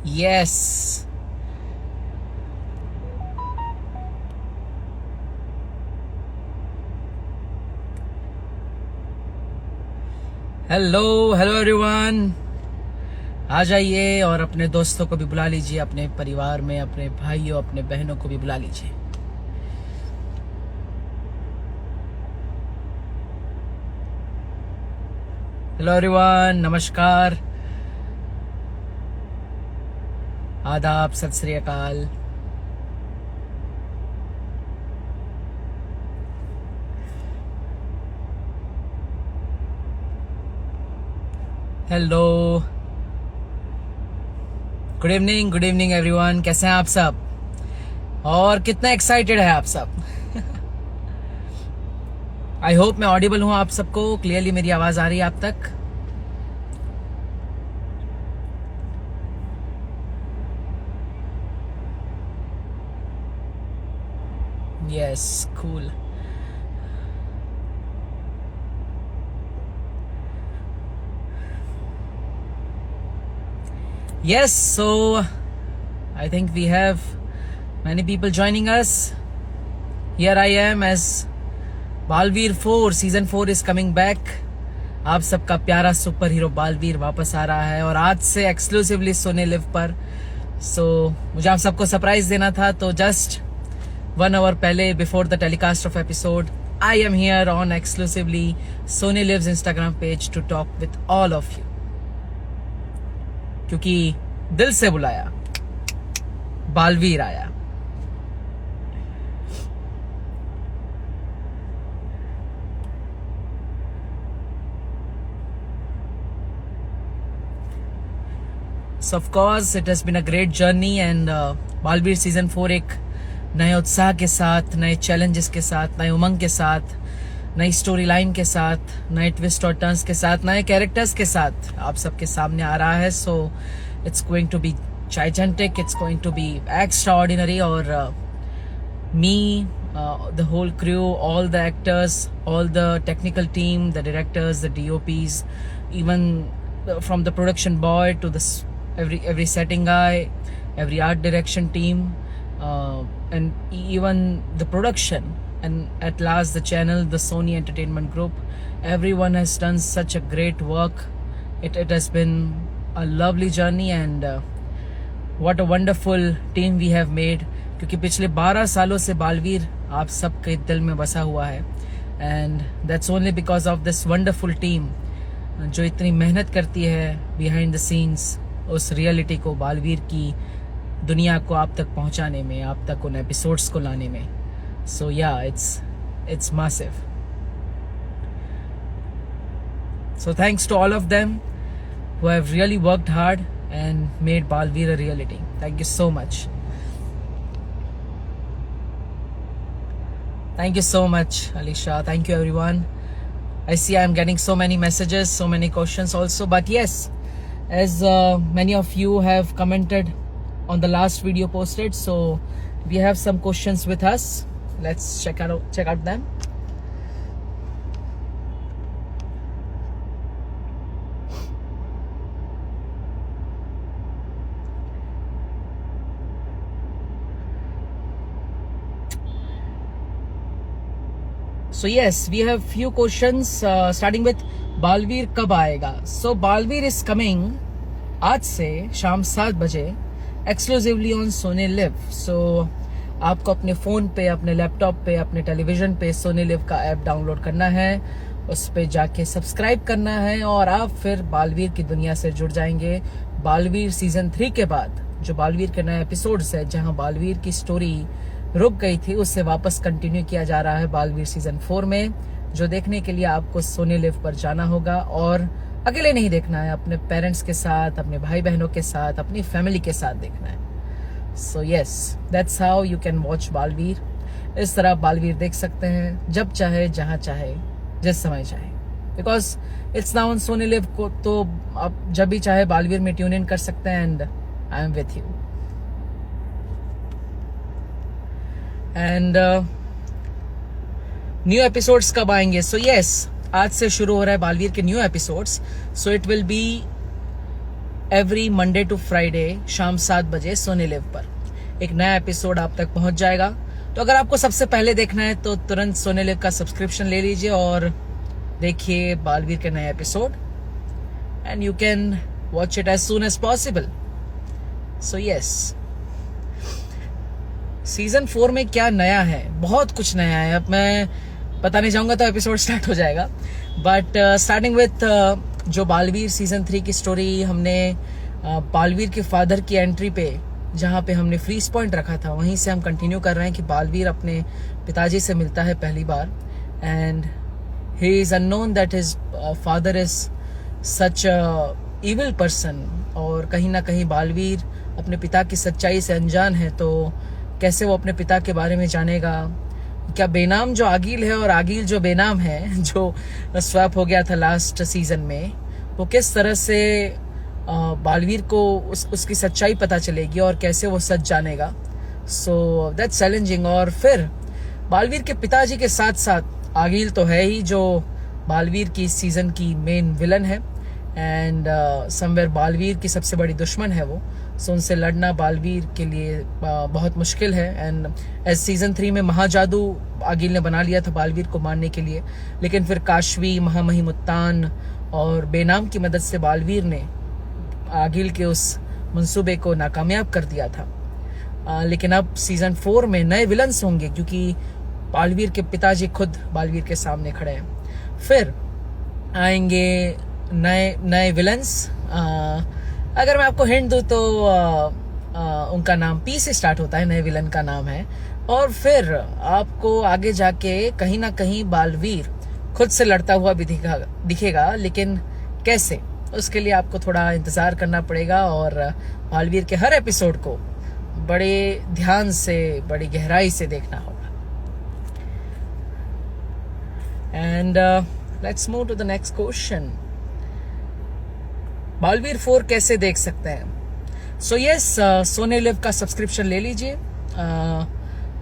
Yes. Hello hello everyone, आ जाइए और अपने दोस्तों को भी बुला लीजिए, अपने परिवार में अपने भाइयों अपने बहनों को भी बुला लीजिए। हेलो एवरीवन, नमस्कार, आदाब, सत श्री अकाल। हेलो, गुड इवनिंग एवरीवन, कैसे हैं आप सब और कितना एक्साइटेड है आप सब? आई होप मैं ऑडिबल हूं आप सबको, क्लियरली मेरी आवाज आ रही है आप तक? Yes, cool. Yes, so I think we have many people joining us. Here I am as Baalveer 4 season 4 is coming back. आप सबका प्यारा सुपर हीरो बालवीर वापस आ रहा है और आज से एक्सक्लूसिवली सोनी लिव पर। सो मुझे आप सबको सरप्राइज देना था, तो जस्ट 1 आवर पहले before the telecast of episode I am here on exclusively Sony Liv's Instagram page to talk with all of you, क्योंकि दिल से बुलाया, बालवीर आया। So of course it has been a great journey and Baalveer season 4 एक नए उत्साह के साथ, नए चैलेंजेस के साथ, नए उमंग के साथ, नई स्टोरी लाइन के साथ, नए ट्विस्ट और टर्न्स के साथ, नए कैरेक्टर्स के साथ आप सबके सामने आ रहा है। So it's going to be gigantic, it's going to be extraordinary, और me, the whole crew, all the actors, all the technical team, the directors, the DOPs, even from the production boy to the every setting guy, every art direction team, and even the production, and at last the channel, the Sony Entertainment Group, everyone has done such a great work. It has been a lovely journey and what a wonderful team we have made, क्योंकि पिछले 12 सालों से बालवीर आप सबके दिल में बसा हुआ है and that's only because of this wonderful team जो इतनी मेहनत करती है behind the scenes उस रियलिटी को, बालवीर की दुनिया को आप तक पहुंचाने में, आप तक उन एपिसोड्स को लाने में। So yeah, it's massive. So thanks to all of them who have really worked hard and made Balveer a reality. Thank you so much. Thank you so much, Alisha. Thank you, everyone. I see I'm getting so many messages, so many questions also. But yes, as many of you have commented on the last video posted, so we have some questions with us. Let's check out them. So yes, we have few questions starting with Baalveer कब आएगा? So Baalveer is coming आज से शाम 7 बजे exclusively on Sony live. So आपको अपने phone पे, अपने लैपटॉप पे, अपने टेलीविज़न पे सोनी लिव का ऐप डाउनलोड करना है, उस पे जाके सब्सक्राइब करना है और आप फिर बालवीर की दुनिया से जुड़ जाएंगे। बालवीर सीजन 3 के बाद जो बालवीर के नए एपिसोड्स है, जहां बालवीर की स्टोरी रुक गई थी, उससे वापस कंटिन्यू किया जा रहा है बालवीर सीजन 4 में, जो देखने के लिए आपको सोनी लिव पर जाना होगा और अकेले नहीं देखना है, अपने पेरेंट्स के साथ, अपने भाई बहनों के साथ, अपनी फैमिली के साथ देखना है। So yes, that's how you can watch Baalveer. इस तरह बालवीर देख सकते हैं जब चाहे, जहां चाहे, जिस समय चाहे, because it's now on Sony live को, तो आप जब भी चाहे बालवीर में ट्यून इन कर सकते हैं and I am with you. And new episodes कब आएंगे? सो यस, आज से शुरू हो रहा है बालवीर के new episodes. So it will be every Monday to Friday शाम 7 बजे सोनी लिव पर एक नया एपिसोड आप तक पहुंच जाएगा। तो अगर आपको सबसे पहले देखना है तो तुरंत सोनी लिव का सब्सक्रिप्शन ले लीजिए और देखिए बालवीर के नए episode, and you can watch it as soon as possible. So yes, season 4 में क्या नया है? बहुत कुछ नया है। अब मैं बताने जाऊंगा तो एपिसोड स्टार्ट हो जाएगा, बट स्टार्टिंग विथ जो बालवीर सीजन 3 की स्टोरी, हमने बालवीर के फादर की एंट्री पे जहाँ पे हमने फ्रीज पॉइंट रखा था वहीं से हम कंटिन्यू कर रहे हैं कि बालवीर अपने पिताजी से मिलता है पहली बार, and he is unknown that his father is such evil person, और कहीं ना कहीं बालवीर अपने पिता की सच्चाई से अनजान है। तो कैसे वो अपने पिता के बारे में जानेगा? क्या बेनाम जो आगिल है और आगिल जो बेनाम है, जो स्वैप हो गया था लास्ट सीजन में, वो किस तरह से बालवीर को उसकी सच्चाई पता चलेगी और कैसे वो सच जानेगा? So that's challenging. और फिर बालवीर के पिताजी के साथ साथ आगिल तो है ही, जो बालवीर की इस सीजन की मेन विलन है, एंड समवेयर बालवीर की सबसे बड़ी दुश्मन है वो। सो उनसे लड़ना बालवीर के लिए बहुत मुश्किल है। एंड एज सीजन 3 में महाजादू आगिल ने बना लिया था बालवीर को मारने के लिए, लेकिन फिर काशवी, महामहिमुत्तान और बेनाम की मदद से बालवीर ने आगिल के उस मंसूबे को नाकामयाब कर दिया था। लेकिन अब सीजन 4 में नए विलन्स होंगे, क्योंकि बालवीर के पिताजी खुद बालवीर के सामने खड़े हैं। फिर आएंगे नए विलन्स। अगर मैं आपको हिंट दूं तो उनका नाम पी से स्टार्ट होता है, नए विलन का नाम है। और फिर आपको आगे जाके कहीं ना कहीं बालवीर खुद से लड़ता हुआ भी दिखेगा, लेकिन कैसे, उसके लिए आपको थोड़ा इंतजार करना पड़ेगा और बालवीर के हर एपिसोड को बड़े ध्यान से, बड़ी गहराई से देखना होगा। And let's move to the next question. Balveer 4 कैसे देख सकते हैं? सो यस, सोनी लिव का सब्सक्रिप्शन ले लीजिए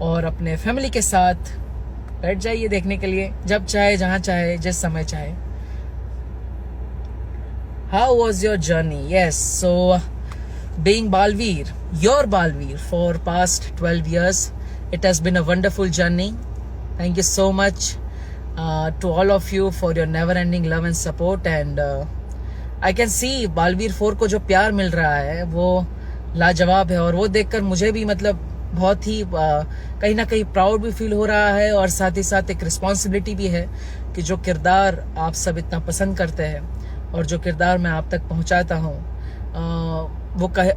और अपने फैमिली के साथ बैठ जाइए देखने के लिए, जब चाहे, जहां चाहे, जिस समय चाहे। How was your journey? Yes, so being Baalveer, your Baalveer for past 12 years, it has been a wonderful journey. Thank you so much to all of you for your never ending love and support, and I can see Baalveer 4 को जो प्यार मिल रहा है वो लाजवाब है, और वो देखकर मुझे भी मतलब बहुत ही कहीं ना कहीं प्राउड भी फील हो रहा है, और साथ ही साथ एक रिस्पॉन्सिबिलिटी भी है कि जो किरदार आप सब इतना पसंद करते हैं और जो किरदार मैं आप तक पहुंचाता हूं,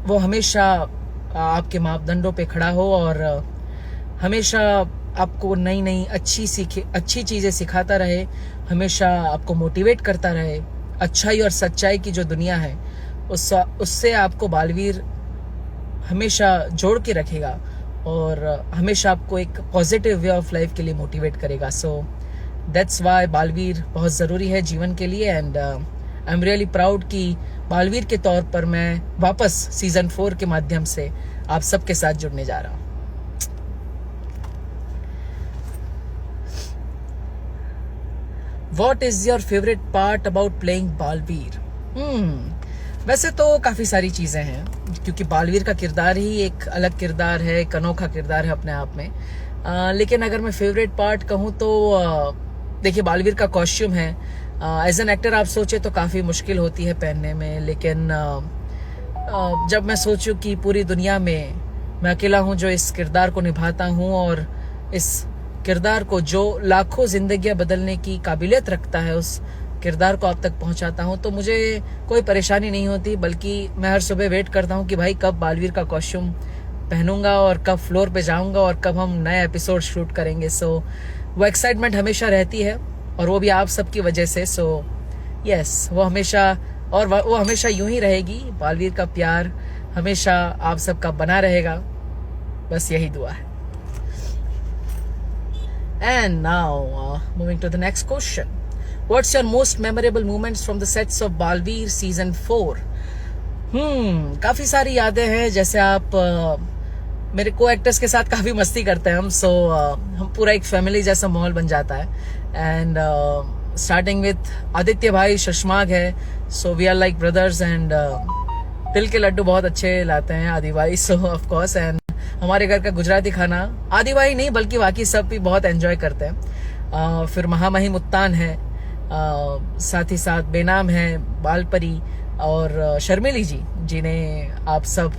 वो हमेशा आपके मापदंडों पे खड़ा हो और हमेशा आपको नई नई अच्छी चीज़ें सिखाता रहे, हमेशा आपको मोटिवेट करता रहे। अच्छाई और सच्चाई की जो दुनिया है उससे आपको बालवीर हमेशा जोड़ के रखेगा और हमेशा आपको एक पॉजिटिव वे ऑफ लाइफ के लिए मोटिवेट करेगा। सो दैट्स वाई बालवीर बहुत ज़रूरी है जीवन के लिए, and I am really proud कि बालवीर के तौर पर मैं वापस सीजन 4 के माध्यम से आप सबके साथ जुड़ने जा रहा हूँ। What is your favorite part about playing Baalveer? वैसे तो काफ़ी सारी चीज़ें हैं, क्योंकि बालवीर का किरदार ही एक अलग किरदार है, एक अनोखा किरदार है अपने आप में। लेकिन अगर मैं फेवरेट पार्ट कहूँ तो देखिए, बालवीर का कॉस्ट्यूम है, एज एन एक्टर आप सोचे तो काफ़ी मुश्किल होती है पहनने में, लेकिन जब मैं सोचूं कि पूरी दुनिया में मैं अकेला हूँ जो इस किरदार को निभाता हूँ, और इस किरदार को जो लाखों जिंदगियां बदलने की काबिलियत रखता है, उस किरदार को आप तक पहुंचाता हूं, तो मुझे कोई परेशानी नहीं होती, बल्कि मैं हर सुबह वेट करता हूं कि भाई कब बालवीर का कॉस्ट्यूम पहनूंगा और कब फ्लोर पे जाऊंगा और कब हम नया एपिसोड शूट करेंगे। सो वो एक्साइटमेंट हमेशा रहती है, और वो भी आप सबकी वजह से। सो यस, वो हमेशा यूं ही रहेगी। बालवीर का प्यार हमेशा आप सबका बना रहेगा, बस यही दुआ है। And now, moving to the next question. What's your most memorable moments from the sets of Balveer season 4? काफ़ी सारी यादें हैं। जैसे आप मेरे को एक्टर्स के साथ काफ़ी मस्ती करते हैं हम, सो हम पूरा एक फैमिली जैसा माहौल बन जाता है। एंड स्टार्टिंग विथ आदित्य भाई शशमाग है, so we are like brothers, and तिल के लड्डू बहुत अच्छे लाते हैं आदि भाई, सो ऑफ कोर्स। एंड हमारे घर का गुजराती खाना आदि भाई नहीं बल्कि बाकी सब भी बहुत एंजॉय करते हैं। फिर महामहिम उत्तान है, साथ ही साथ बेनाम है, बालपरी और शर्मिली जी, जिन्हें आप सब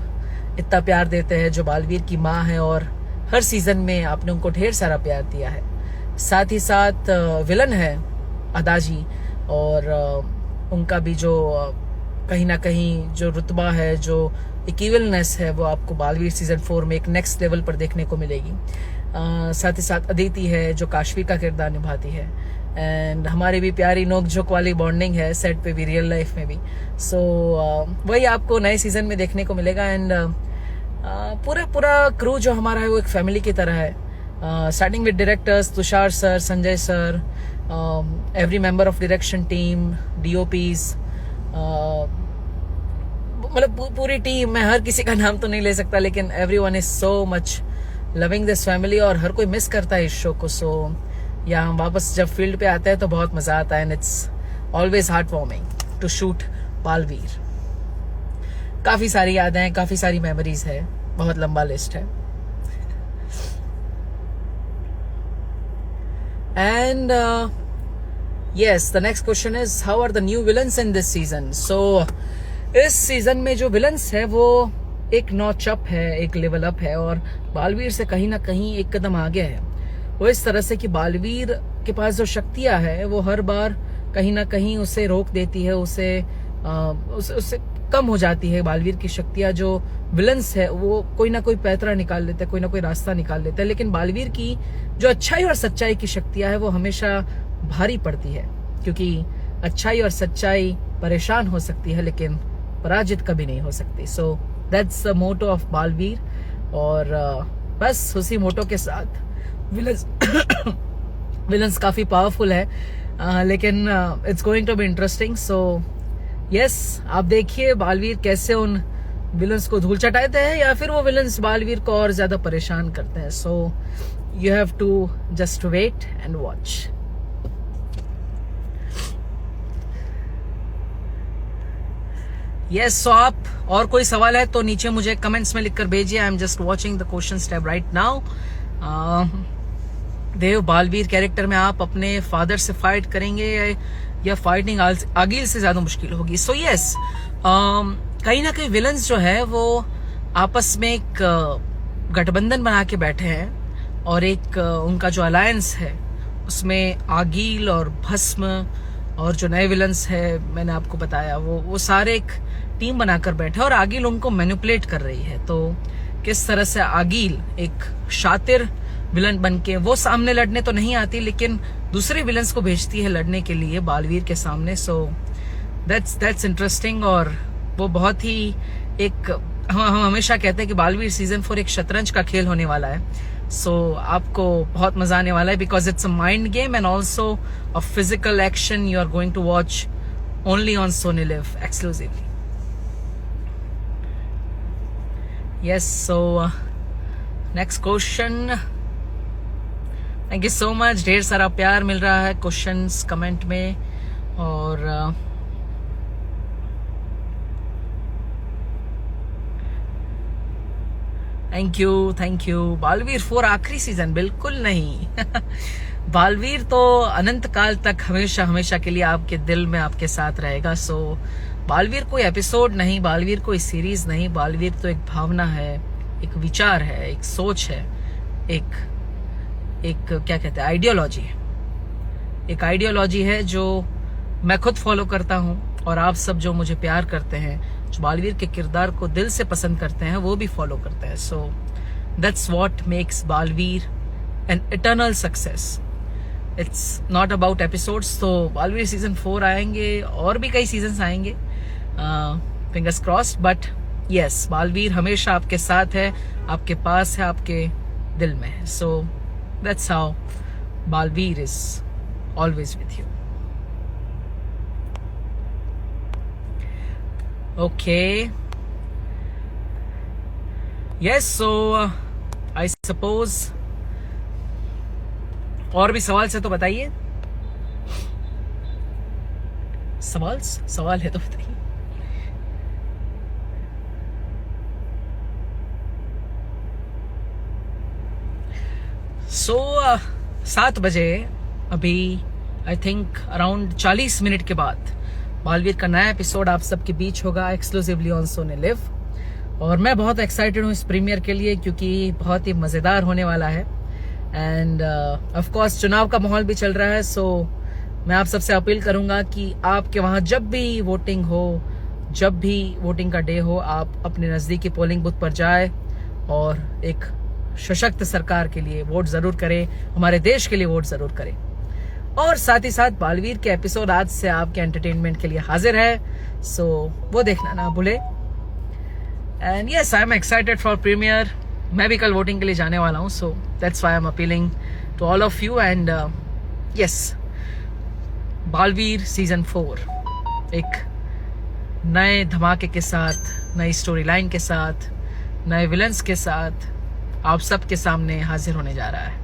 इतना प्यार देते हैं, जो बालवीर की माँ है और हर सीजन में आपने उनको ढेर सारा प्यार दिया है। साथ ही साथ विलन है अदाजी, और उनका भी जो कहीं ना कहीं जो रुतबा है, जो एक इविलनेस है, वो आपको बालवीर सीजन 4 में एक नेक्स्ट लेवल पर देखने को मिलेगी। साथ ही साथ अदिति है जो काशवी का किरदार निभाती है, एंड हमारी भी प्यारी नोक झोंक वाली बॉन्डिंग है सेट पे भी, रियल लाइफ में भी। सो वही आपको नए सीजन में देखने को मिलेगा। एंड पूरा क्रू जो हमारा है वो एक फैमिली की तरह है, starting with directors Tushar sir, Sanjay sir, every member of direction team, DOPs, मतलब पूरी टीम। मैं हर किसी का नाम तो नहीं ले सकता, लेकिन everyone is so much loving this family, और हर कोई मिस करता है इस शो को। सो या हम वापस जब फील्ड पे आते हैं तो बहुत मजा आता है, and it's always heart warming to shoot Balveer. काफी सारी यादें हैं, काफी सारी मेमोरीज है, बहुत लंबा लिस्ट है। And yes, the next question is how are the new villains in this season? So इस सीजन में जो विलन्स है वो एक नॉच अप है, एक लेवल अप है, और बालवीर से कहीं ना कहीं एक कदम आगे है। वो इस तरह से कि बालवीर के पास जो शक्तियां है वो हर बार कहीं ना कहीं उसे रोक देती है, उससे कम हो जाती है। बालवीर की शक्तियां, जो विलन्स है वो कोई ना कोई पैतरा निकाल लेते हैं, कोई ना कोई रास्ता निकाल लेते हैं, लेकिन बालवीर की जो अच्छाई और सच्चाई की शक्तियां है वो हमेशा भारी पड़ती है, क्योंकि अच्छाई और सच्चाई परेशान हो सकती है लेकिन पराजित कभी नहीं हो सकती। So that's the motto of Balveer, और बस उसी मोटो के साथ विलन्स काफी पावरफुल है, लेकिन it's going to be interesting. So yes, आप देखिए बालवीर कैसे उन विलन्स को धूल चटाते हैं, या फिर वो विलन्स बालवीर को और ज्यादा परेशान करते हैं। So you have to just wait and watch. Yes, so आप और कोई सवाल है तो नीचे मुझे कमेंट्स में लिखकर भेजिए। I am just watching the question tab right now. Dev, Balveer character में आप अपने फादर से फाइट करेंगे या फाइटिंग आगिल से ज्यादा मुश्किल होगी? सो यस, कहीं ना कहीं विलन्स जो है वो आपस में एक गठबंधन बना के बैठे हैं, और एक उनका जो अलायंस है उसमें आगिल और भस्म और जो नए विलन्स है मैंने आपको बताया वो सारे एक टीम बनाकर बैठे, और आगिल उनको मैनिपुलेट कर रही है। तो किस तरह से आगिल एक शातिर विलन बनके, वो सामने लड़ने तो नहीं आती लेकिन दूसरे विलन्स को भेजती है लड़ने के लिए बालवीर के सामने। सो दैट्स इंटरेस्टिंग, और वो बहुत ही एक हम हमेशा कहते हैं कि बालवीर सीजन 4 एक शतरंज का खेल होने वाला है। सो आपको बहुत मजा आने वाला है, because it's a mind game and also a physical action you are going to watch only on Sony Liv exclusively. Yes, so next question. Thank you so much, ढेर सारा प्यार मिल रहा है क्वेश्चंस कमेंट में, और थैंक यू। बालवीर 4 आखिरी season? बिल्कुल नहीं। बालवीर तो अनंत काल तक हमेशा हमेशा के लिए आपके दिल में आपके साथ रहेगा। सो बालवीर कोई एपिसोड नहीं, बालवीर कोई सीरीज नहीं, बालवीर तो एक भावना है, एक विचार है, एक सोच है, एक क्या कहते हैं, आइडियोलॉजी है। एक आइडियोलॉजी है जो मैं खुद फॉलो करता हूँ, और आप सब जो मुझे प्यार करते हैं, जो बालवीर के किरदार को दिल से पसंद करते हैं, वो भी फॉलो करते हैं। So that's what makes Baalveer an eternal success. It's not about episodes. तो बालवीर सीजन 4 आएंगे, और भी कई सीजन आएंगे, fingers crossed, but yes, Baalveer हमेशा आपके साथ है, आपके पास है, आपके दिल में है। So that's how Baalveer is always with you. Okay. Yes, so I suppose और भी सवाल से तो बताइए। सवाल है तो बताइए। सो 7 बजे अभी आई थिंक अराउंड 40 मिनट के बाद बालवीर का नया एपिसोड आप सबके बीच होगा एक्सक्लूसिवली ऑन सोनी लिव। और मैं बहुत एक्साइटेड हूँ इस प्रीमियर के लिए क्योंकि बहुत ही मज़ेदार होने वाला है। एंड ऑफ कोर्स चुनाव का माहौल भी चल रहा है, सो मैं आप सबसे अपील करूंगा कि आपके वहाँ जब भी वोटिंग हो, जब भी वोटिंग का डे हो, आप अपने नज़दीकी पोलिंग बूथ पर जाए और एक सशक्त सरकार के लिए वोट ज़रूर करें, हमारे देश के लिए वोट ज़रूर करें। और साथ ही साथ बालवीर के एपिसोड आज से आपके एंटरटेनमेंट के लिए हाजिर है, सो वो देखना ना भूले। And yes, I am excited for premiere. मैं भी कल वोटिंग के लिए जाने वाला हूँ, so that's why I am appealing to all of you. And yes, Balveer season 4 एक नए धमाके के साथ, नई स्टोरी लाइन के साथ, नए विलन्स के साथ आप सबके सामने हाजिर होने जा रहा है।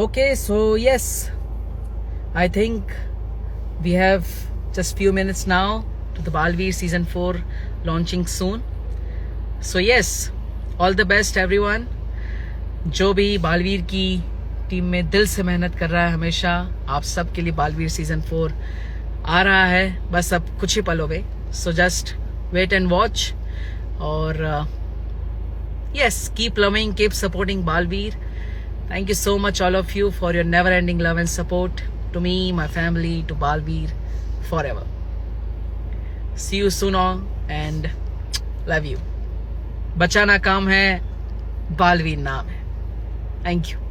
Okay, so yes, I think we have just few minutes now to the Balveer season 4 launching soon. So yes, all the best everyone. जो भी बालवीर की टीम में दिल से मेहनत कर रहा है हमेशा, आप सब के लिए बालवीर सीजन 4 आ रहा है बस अब कुछ ही पलों में। So just wait and watch और yes, keep loving, keep supporting Balveer. Thank you so much all of you for your never ending love and support to me, my family, to Balveer forever. See you soon on and love you. बचाना काम है, बालवीर नाम है। Thank you.